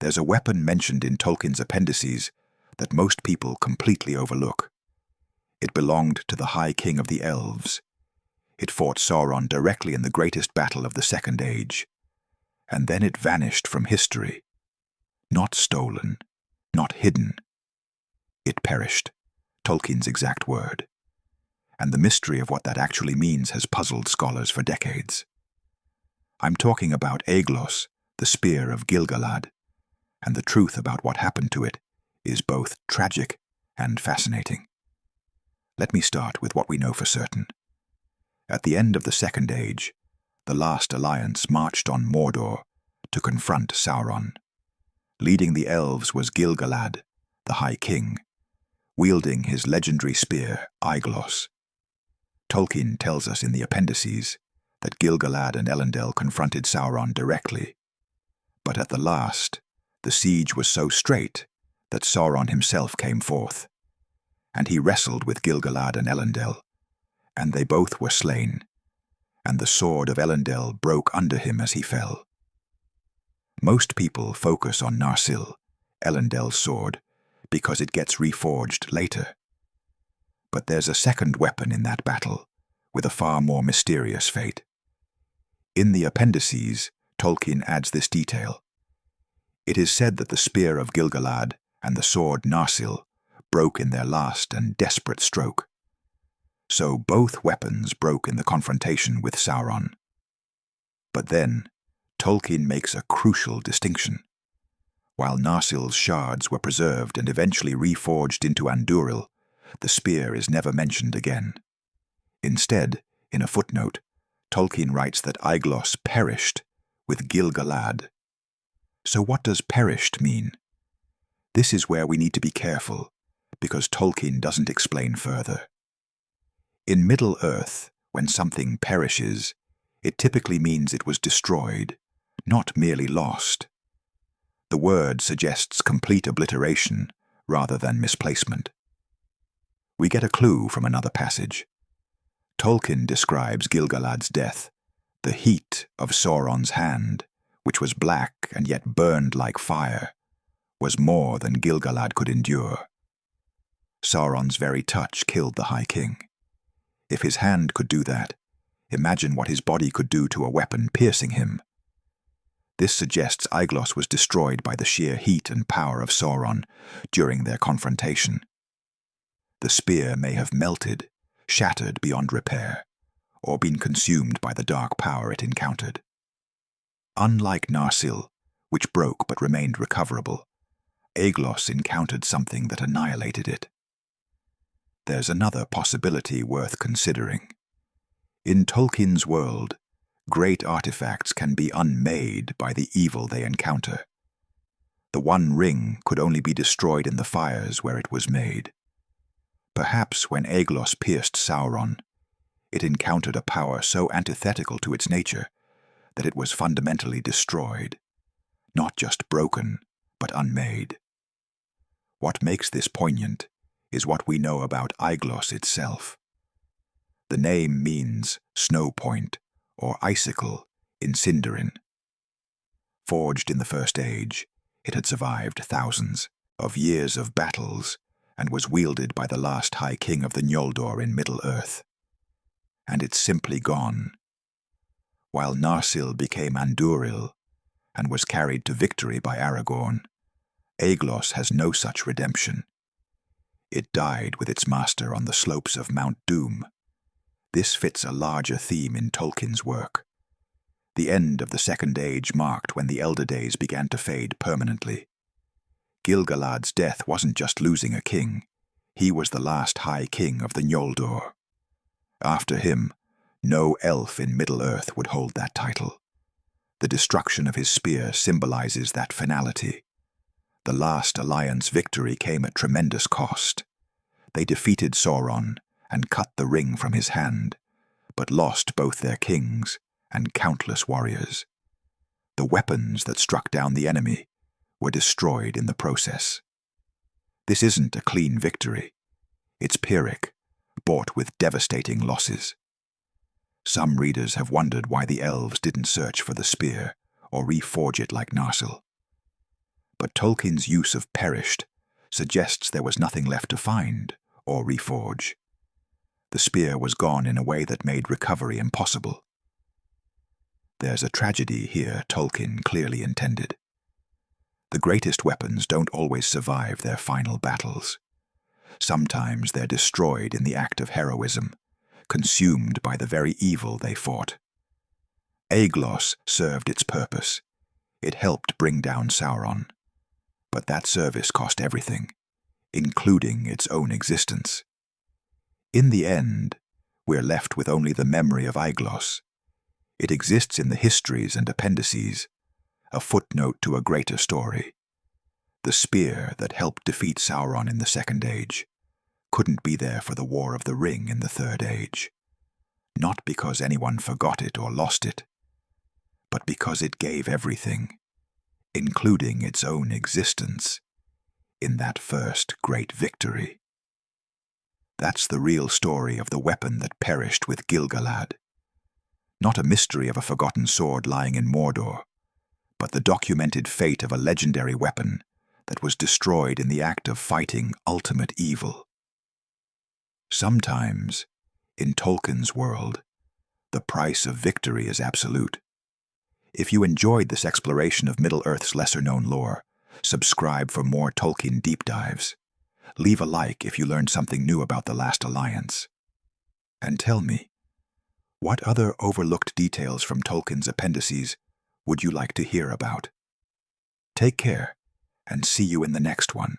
There's a weapon mentioned in Tolkien's appendices that most people completely overlook. It belonged to the High King of the Elves. It fought Sauron directly in the greatest battle of the Second Age. And then it vanished from history. Not stolen, not hidden. It perished, Tolkien's exact word. And the mystery of what that actually means has puzzled scholars for decades. I'm talking about Aeglos, the spear of Gil-galad, and the truth about what happened to it is both tragic and fascinating. Let me start with what we know for certain. At the end of the Second Age, the last alliance marched on Mordor to confront Sauron. Leading the elves was Gil-galad, the High King, wielding his legendary spear, Aeglos. Tolkien tells us in the appendices that Gil-galad and Elendil confronted Sauron directly. But at the last, the siege was so strait that Sauron himself came forth, and he wrestled with Gil-galad and Elendil, and they both were slain, and the sword of Elendil broke under him as he fell. Most people focus on Narsil, Elendil's sword, because it gets reforged later. But there's a second weapon in that battle, with a far more mysterious fate. In the appendices, Tolkien adds this detail. It is said that the spear of Gil-galad and the sword Narsil broke in their last and desperate stroke. So both weapons broke in the confrontation with Sauron. But then, Tolkien makes a crucial distinction. While Narsil's shards were preserved and eventually reforged into Andúril, the spear is never mentioned again. Instead, in a footnote, Tolkien writes that Aeglos perished with Gil-galad. So what does perished mean? This is where we need to be careful, because Tolkien doesn't explain further. In Middle-earth, when something perishes, it typically means it was destroyed, not merely lost. The word suggests complete obliteration rather than misplacement. We get a clue from another passage. Tolkien describes Gil-galad's death, the heat of Sauron's hand, which was black and yet burned like fire, was more than Gil-galad could endure. Sauron's very touch killed the High King. If his hand could do that, imagine what his body could do to a weapon piercing him. This suggests Aeglos was destroyed by the sheer heat and power of Sauron during their confrontation. The spear may have melted, shattered beyond repair, or been consumed by the dark power it encountered. Unlike Narsil, which broke but remained recoverable, Aeglos encountered something that annihilated it. There's another possibility worth considering. In Tolkien's world, great artifacts can be unmade by the evil they encounter. The One Ring could only be destroyed in the fires where it was made. Perhaps when Aeglos pierced Sauron, it encountered a power so antithetical to its nature that it was fundamentally destroyed, not just broken, but unmade. What makes this poignant is what we know about Aeglos itself. The name means snow point or icicle in Sindarin. Forged in the First Age, it had survived thousands of years of battles and was wielded by the last High King of the Noldor in Middle-earth. And it's simply gone. While Narsil became Andúril and was carried to victory by Aragorn, Aeglos has no such redemption. It died with its master on the slopes of Mount Doom. This fits a larger theme in Tolkien's work. The end of the Second Age marked when the Elder Days began to fade permanently. Gil-galad's death wasn't just losing a king. He was the last High King of the Noldor. After him, no elf in Middle-earth would hold that title. The destruction of his spear symbolizes that finality. The last alliance victory came at tremendous cost. They defeated Sauron and cut the ring from his hand, but lost both their kings and countless warriors. The weapons that struck down the enemy were destroyed in the process. This isn't a clean victory. It's Pyrrhic, bought with devastating losses. Some readers have wondered why the elves didn't search for the spear or reforge it like Narsil. Tolkien's use of perished suggests there was nothing left to find or reforge. The spear was gone in a way that made recovery impossible. There's a tragedy here Tolkien clearly intended. The greatest weapons don't always survive their final battles. Sometimes they're destroyed in the act of heroism, consumed by the very evil they fought. Aeglos served its purpose. It helped bring down Sauron. But that service cost everything, including its own existence. In the end, we're left with only the memory of Aeglos. It exists in the histories and appendices, a footnote to a greater story. The spear that helped defeat Sauron in the Second Age couldn't be there for the War of the Ring in the Third Age. Not because anyone forgot it or lost it, but because it gave everything, including its own existence, in that first great victory. That's the real story of the weapon that perished with Gil-galad. Not a mystery of a forgotten sword lying in Mordor, but the documented fate of a legendary weapon that was destroyed in the act of fighting ultimate evil. Sometimes, in Tolkien's world, the price of victory is absolute. If you enjoyed this exploration of Middle-earth's lesser-known lore, subscribe for more Tolkien deep dives. Leave a like if you learned something new about the Last Alliance. And tell me, what other overlooked details from Tolkien's appendices would you like to hear about? Take care, and see you in the next one.